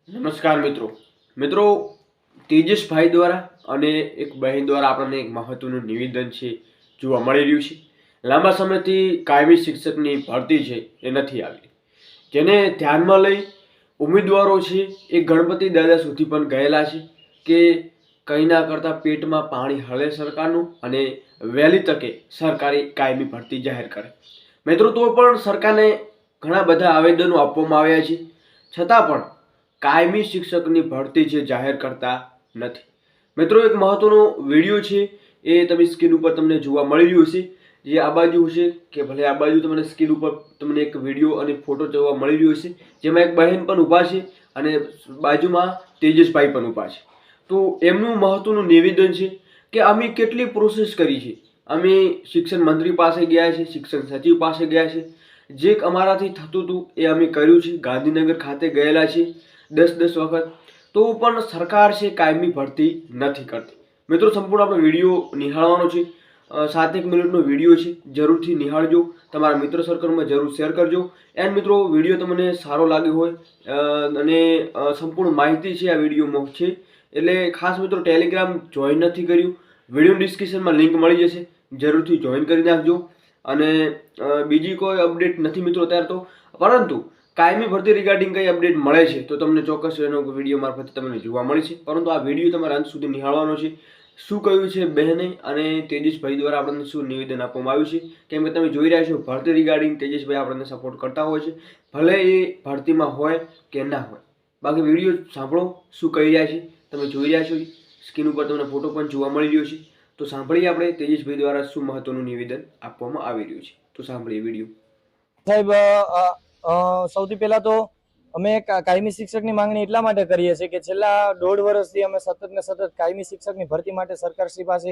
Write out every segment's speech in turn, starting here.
નમસ્કાર મિત્રો મિત્રો તેજસભાઈ દ્વારા અને એક બહેન દ્વારા આપણને એક મહત્વનું નિવેદન છે જોવા મળી રહ્યું છે. લાંબા સમયથી કાયમી શિક્ષકની ભરતી છે એ નથી આવી, જેને ધ્યાનમાં લઈ ઉમેદવારો છે એ ગણપતિ દાદા સુધી પણ ગયેલા છે કે કંઈ ના કરતાં પેટમાં પાણી હળે સરકારનું અને વહેલી તકે સરકારી કાયમી ભરતી જાહેર કરે. મિત્રો તો પણ સરકારને ઘણા બધા આવેદનો આપવામાં આવ્યા છે, છતાં પણ કાયમી શિક્ષકની ભરતી છે જાહેર કરતા નથી. મિત્રો એક મહત્વનો વિડીયો છે એ તમે સ્ક્રીન ઉપર તમને જોવા મળી રહ્યું છે. જે આ બાજુ છે કે ભલે આ બાજુ તમને સ્ક્રીન ઉપર તમને એક વિડીયો અને ફોટો જોવા મળી રહ્યો છે, જેમાં એક બહેન પણ ઊભા છે અને બાજુમાં તેજસભાઈ પણ ઊભા છે. તો એમનું મહત્વનું નિવેદન છે કે અમે કેટલી પ્રોસેસ કરી છે. અમે શિક્ષણ મંત્રી પાસે ગયા છે, શિક્ષણ સચિવ પાસે ગયા છે, જે અમારાથી થતું હતું એ અમે કર્યું છે. ગાંધીનગર ખાતે ગયેલા છે 10 વખત, તો પણ સરકાર છે કાયમી ભરતી નથી કરતી. મિત્રો સંપૂર્ણ આપણો વિડીયો નિહાળવાનો છે. 7-1 મિનિટનો વિડીયો છે, જરૂરથી નિહાળજો, તમારા મિત્ર સર્કલમાં જરૂર શેર કરજો. એન્ડ મિત્રો વિડીયો તમને સારો લાગ્યો હોય અને સંપૂર્ણ માહિતી છે આ વિડીયોમાં છે, એટલે ખાસ મિત્રો ટેલિગ્રામ જોઈન નથી કર્યું, વિડીયો ડિસ્ક્રિપ્શનમાં લિંક મળી જશે, જરૂરથી જોઈન કરી નાખજો. અને બીજી કોઈ અપડેટ નથી મિત્રો અત્યારે તો, પરંતુ કાયમી ભરતી રિગાર્ડિંગ કઈ અપડેટ મળે છે તો તમને ચોક્કસ એનો વિડીયો મારફતે તમને જોવા મળે છે. પરંતુ આ વિડીયો તમારે અંત સુધી નિહાળવાનો છે. શું કહ્યું છે બહેને અને તેજસભાઈ દ્વારા આપણને શું નિવેદન આપવામાં આવ્યું છે, કેમ કે તમે જોઈ રહ્યા છો ભરતી રિગાર્ડિંગ તેજસભાઈ આપણને સપોર્ટ કરતા હોય છે, ભલે એ ભરતીમાં હોય કે ના હોય. બાકી વિડીયો સાંભળો શું કહી રહ્યા છે, તમે જોઈ રહ્યા છો સ્ક્રીન ઉપર તમને ફોટો પણ જોવા મળી રહ્યો છે. તો સાંભળીએ આપણે તેજસભાઈ દ્વારા શું મહત્વનું નિવેદન આપવામાં આવી રહ્યું છે. તો સાંભળીએ વિડીયો. સાહેબ, સૌથી પહેલા તો અમે કાયમી શિક્ષકની માંગણી એટલા માટે કરીએ છીએ કે છેલ્લા 1.5 વર્ષથી અમે સતત કાયમી શિક્ષકની ભરતી માટે સરકારશ્રી પાસે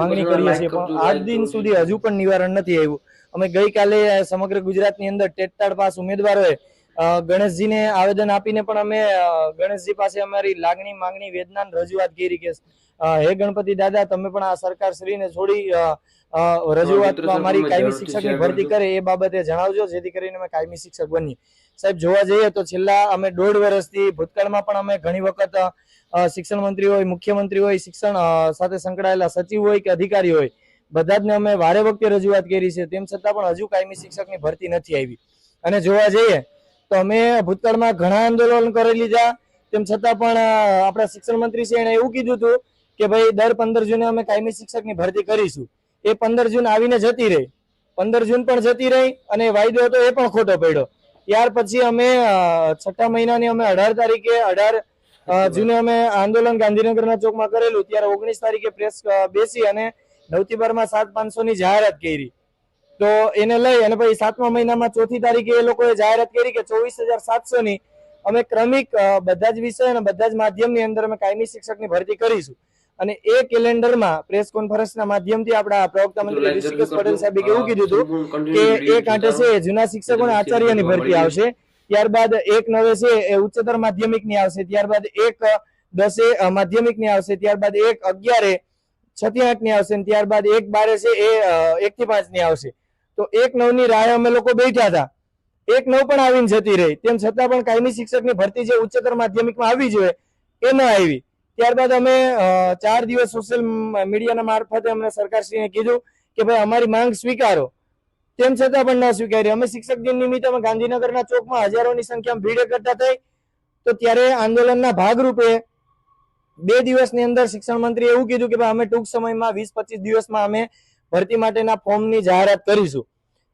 માંગણી કરીએ છીએ, પણ આજ દિન સુધી હજુ પણ નિવારણ નથી આવ્યું. અમે ગઈકાલે સમગ્ર ગુજરાતની અંદર ટેટટાળ પાસ ઉમેદવારોએ ગણેશજીને આવેદન આપીને પણ અમે ગણેશજી પાસે અમારી લાગણી, માંગણી, વેદના રજૂઆત કરી કે હે ગણપતિ દાદા, તમે પણ આ સરકારશ્રીને છોડી રજૂઆત અમારી કાયમી શિક્ષકની ભરતી કરે એ બાબતે જણાવજો, જેથી કરીને અમે કાયમી શિક્ષક બનીએ. સાહેબ, જોવા જઈએ તો છેલ્લા અમે 1.5 વર્ષથી ભૂતકાળમાં પણ અમે ઘણી વખત શિક્ષણ મંત્રી હોય, મુખ્યમંત્રી હોય, શિક્ષણ સાથે સંકળાયેલા સચિવ હોય કે અધિકારી હોય, બધા જ અમે વારે વખતે રજૂઆત કરી છે, તેમ છતાં પણ હજુ કાયમી શિક્ષકની ભરતી નથી આવી. અને જોવા જઈએ તો અમે ભૂતકાળમાં ઘણા આંદોલન કરી લીધા, તેમ છતાં પણ આપણા શિક્ષણ મંત્રી છે એને એવું કીધું હતું કે ભાઈ દર 15 જૂને અમે કાયમી શિક્ષકની ભરતી કરીશું. એ 15 જૂન આવીને જતી રહી, 15 જૂન પણ જતી રહી અને વાયદો હતો એ પણ ખોટો પડ્યો. ત્યાર પછી અમે 6ઠા મહિનાની અમે 18 જૂને અમે આંદોલન ગાંધીનગરના ચોકમાં કરેલું. ત્યારે 19 તારીખે પ્રેસ બેસી અને 9 થી 12 માં 7,500 ની જાહેરાત કરી. તો એને લઈ અને પછી 7મા મહિનામાં 4ઠી તારીખે એ લોકોએ જાહેરાત કરી કે 24,700 ની અમે ક્રમિક બધા જ વિષય અને બધા જ માધ્યમની અંદર અમે કાયમી શિક્ષકની ભરતી કરીશું. અને એ કેલેન્ડરમાં પ્રેસ કોન્ફરન્સના માધ્યમથી આપણા પ્રવક્તા મંત્રી ઋષિકેશ પટેલ સાહેબે એવું કીધું હતું કે એ કાંઠે છે જૂના શિક્ષકોને આચાર્યની ભરતી આવશે, ત્યારબાદ 1/9 છે એ ઉચ્ચતર માધ્યમિકની આવશે, ત્યારબાદ 1/10 માધ્યમિકની આવશે, ત્યારબાદ 1/11 6 થી 8 ની આવશે, ત્યારબાદ 1/12 છે એ 1 થી 5 ની આવશે. તો 1/9 ની રાહ અમે લોકો બેઠા હતા. 1/9 પણ આવીને જતી રહી, તેમ છતાં પણ કાયમી શિક્ષકની ભરતી જે ઉચ્ચતર માધ્યમિકમાં આવી જોઈએ એ ન આવી. ત્યારબાદ અમે 4 દિવસ સોશિયલ મીડિયાના મારફતે અમને સરકારશ્રીને કીધું કે ભાઈ અમારી માંગ સ્વીકારો, તેમ છતાં પણ ન સ્વીકારી. અમે શિક્ષક દિન નિમિત્તે અમે ગાંધીનગરના ચોકમાં હજારોની સંખ્યામાં ભીડ એકઠા થઈ. તો ત્યારે આંદોલનના ભાગરૂપે 2 દિવસની અંદર શિક્ષણ મંત્રીએ એવું કીધું કે ભાઈ અમે ટૂંક સમયમાં 20-25 દિવસમાં અમે ભરતી માટેના ફોર્મની જાહેરાત કરીશું.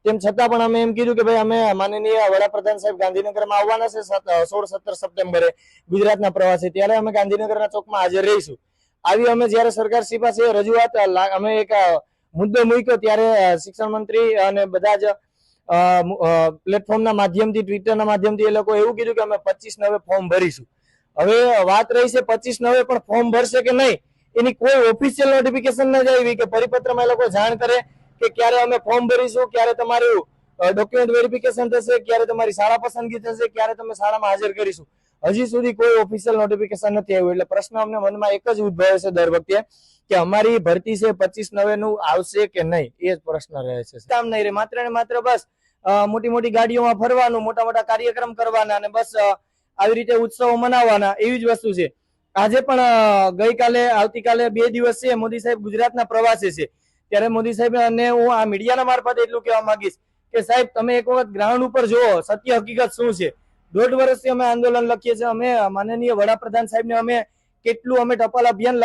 તેમ છતાં પણ અમે એમ કીધું કે ભાઈ અમે માનનીય વડાપ્રધાન સાહેબ ગાંધીનગરમાં આવવાના છે 16-17 સપ્ટેમ્બરે ગુજરાતના પ્રવાસે, ત્યારે અમે ગાંધીનગરના ચોકમાં હાજર રહીશું. આવી અમે જયારે સરકારશ્રી પાસે રજૂઆત અમે એક મુદ્દો મૂક્યો, ત્યારે શિક્ષણ મંત્રી અને બધા જ પ્લેટફોર્મના માધ્યમથી, ટ્વિટરના માધ્યમથી એ લોકો એવું કીધું કે અમે 25/9 ફોર્મ ભરીશું. હવે વાત રહી છે 25/9 પણ ફોર્મ ભરશે કે નહીં એની કોઈ ઓફિશિયલ નોટિફિકેશન ન આવી કે પરિપત્રમાં એ લોકો જાણ કરે કે ક્યારે અમે ફોર્મ ભરીશું, ક્યારે તમારું ડોક્યુમેન્ટ વેરિફિકેશન થશે, ક્યારે તમારી શાળા પસંદગી થશે, ક્યારે તમે શાળામાં હાજર કરીશું. હજી સુધી કોઈ ઓફિશિયલ નોટિફિકેશન નથી આવ્યું. એટલે પ્રશ્ન અમને મનમાં એક જ ઉદ્ભવે છે દર વખતે કે અમારી ભરતી છે 25/9 નું આવશે કે નહીં, એ જ પ્રશ્ન રહે છે. કામ નહીં રહે, માત્ર ને માત્ર બસ મોટી મોટી ગાડીઓમાં ફરવાનું, મોટા મોટા કાર્યક્રમ કરવાના અને બસ આવી રીતે ઉત્સવો મનાવવાના, એવી જ વસ્તુ છે. આજે પણ ગઈકાલે આવતીકાલે 2 દિવસ છે મોદી સાહેબ ગુજરાતના પ્રવાસે છે, ત્યારે મોદી સાહેબ અને હું આ મીડિયાના મારફતે એટલું કહેવા માંગીશ કે સાહેબ તમે એક વખત ગ્રાઉન્ડ ઉપર જુઓ સત્ય હકીકત શું છે. 1.5 વર્ષથી અમે આંદોલન લખીએ છીએ. અમે માનનીય વડાપ્રધાન સાહેબને અમે કેટલું અમે ટપાલ અભિયાન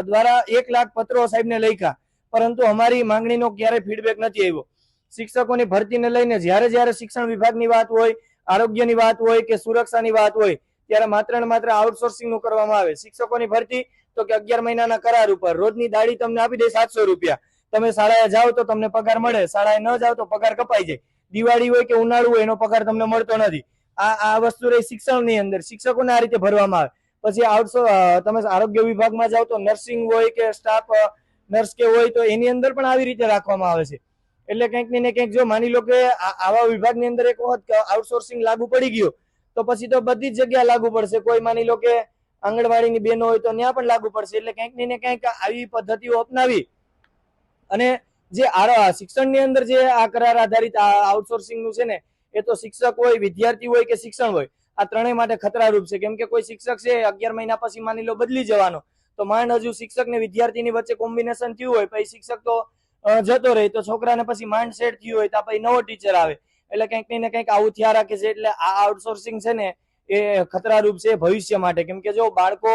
દ્વારા 1 લાખ પત્રો સાહેબને લખ્યા, પરંતુ અમારી માંગણીનો ક્યારેય ફીડબેક નથી આવ્યો. શિક્ષકોની ભરતીને લઈને જ્યારે શિક્ષણ વિભાગની વાત હોય, આરોગ્યની વાત હોય કે સુરક્ષાની વાત હોય, ત્યારે માત્ર ને માત્ર આઉટસોર્સિંગ નું કરવામાં આવે. શિક્ષકોની ભરતી તો કે 11 મહિનાના કરાર ઉપર, રોજની દાડી તમને આપી દે 700 રૂપિયા. તમે શાળાએ જાઓ તો તમને પગાર મળે, શાળાએ ન જાઓ તો પગાર કપાઈ જાય. દિવાળી હોય કે ઉનાળુ હોય એનો પગાર તમને મળતો નથી. આ વસ્તુ રહી શિક્ષણની અંદર. શિક્ષકોને આ રીતે ભરવામાં આવે. પછી તમે આરોગ્ય વિભાગમાં જાઓ તો નર્સિંગ હોય કે સ્ટાફ નર્સ કે હોય તો એની અંદર પણ આવી રીતે રાખવામાં આવે છે. એટલે કંઈક ને કંઈક જો માની લો કે આવા વિભાગની અંદર એક વખત આઉટસોર્સિંગ લાગુ પડી ગયો તો પછી તો બધી જ જગ્યાએ લાગુ પડશે. કોઈ માની લો કે આંગણવાડીની બહેનો હોય તો ત્યાં પણ લાગુ પડશે. એટલે કંઈક ને કંઈક આવી પદ્ધતિઓ અપનાવી અને જે શિક્ષણની અંદર જે આ કરાર આધારિત આઉટસોર્સિંગ નું છે ને, એ તો શિક્ષક હોય, વિદ્યાર્થી હોય કે શિક્ષણ હોય, આ ત્રણેય માટે ખતરારૂપ છે. કેમ કે કોઈ શિક્ષક છે 11 મહિના પછી માની લો બદલી જવાનો, તો માંડ હજુ શિક્ષક ને વિદ્યાર્થીની વચ્ચે કોમ્બિનેશન થયું હોય, પછી શિક્ષક તો જતો રહે, તો છોકરાને પછી માઇન્ડ સેટ થયું હોય તો પછી નવો ટીચર આવે. એટલે કંઈક ને કંઈક આવું થયા રાખે છે. એટલે આ આઉટસોર્સિંગ છે ને એ ખતરારૂપ છે ભવિષ્ય માટે. કેમ કે જો બાળકો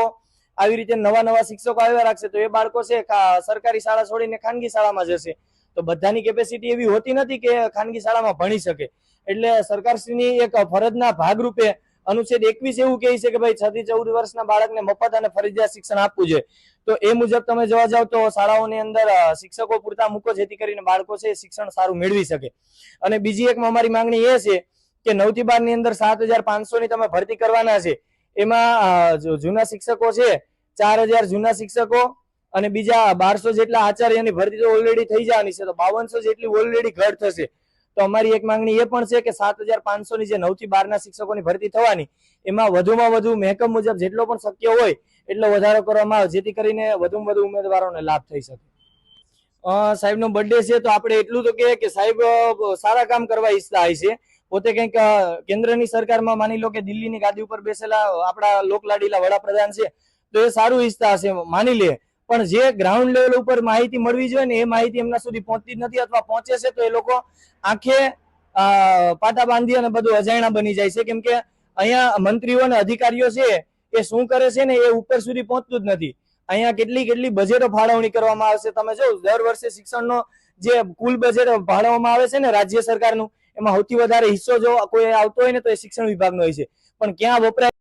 આવી રીતે નવા શિક્ષકો આવ્યા રાખશે તો એ બાળકો છે સરકારી શાળા છોડીને ખાનગી શાળામાં જશે. તો બધાની કેપેસિટી એવી હોતી નથી કે ખાનગી શાળામાં ભણી શકે. એટલે સરકારશ્રીની એક ફરજના ભાગરૂપે અનુચ્છેદ 21 એવું કહે છે કે ભાઈ 6 થી 14 વર્ષના બાળકને મફત અને ફરજિયાત શિક્ષણ આપવું જોઈએ. તો એ મુજબ તમે જોવા જાવ તો શાળાઓની અંદર શિક્ષકો પૂરતા મૂકો, જેથી કરીને બાળકો છે શિક્ષણ સારું મેળવી શકે. અને બીજી એક અમારી માંગણી એ છે કે 9 થી 12 ની અંદર 7500 ની તમે ભરતી કરવાના છે. એમાં જૂના શિક્ષકો છે 4000 જૂના શિક્ષકો અને બીજા 1200 જેટલા આચાર્યની ભરતી તો ઓલરેડી થઈ જવાની છે, તો 5200 જેટલી ઓલરેડી ઘટ થશે. તો અમારી એક માંગણી એ પણ છે કે 7500 ની જે 9 થી 12 ના શિક્ષકોની ભરતી થવાની, એમાં વધુમાં વધુ મહેકમ મુજબ જેટલો પણ શક્ય હોય એટલો વધારો કરવામાં આવે, જેથી કરીને વધુમાં વધુ ઉમેદવારોને લાભ થઈ શકે. સાહેબનો બર્થડે છે તો આપણે એટલું તો કે સાહેબ સારા કામ કરવા ઈચ્છતા હોય છે. પોતે કંઈક કેન્દ્રની સરકારમાં માની લો કે દિલ્હીની ગાદી ઉપર બેસેલા આપણા લોકલાડીલા વડાપ્રધાન છે, તો એ સારું ઈચ્છતા હશે માની લે, પણ જે ગ્રાઉન્ડ લેવલ ઉપર માહિતી મળવી જોઈએ ને એ માહિતી એમના સુધી પહોંચતી જ નથી, અથવા પહોંચે છે તો એ લોકો આંખે પાટા બાંધી અને બધું અજાણ્યા બની જાય છે. કેમ કે અહીંયા મંત્રીઓ અને અધિકારીઓ છે એ શું કરે છે ને એ ઉપર સુધી પહોંચતું જ નથી. અહીંયા કેટલી બજેટો ફાળવણી કરવામાં આવે છે. તમે જો દર વર્ષે શિક્ષણનો જે કુલ બજેટ ફાળવવામાં આવે છે ને રાજ્ય સરકારનું, એમાં સૌથી વધારે હિસ્સો જો કોઈ આવતો હોય ને તો એ શિક્ષણ વિભાગનો હોય છે. પણ ક્યાં વપરાય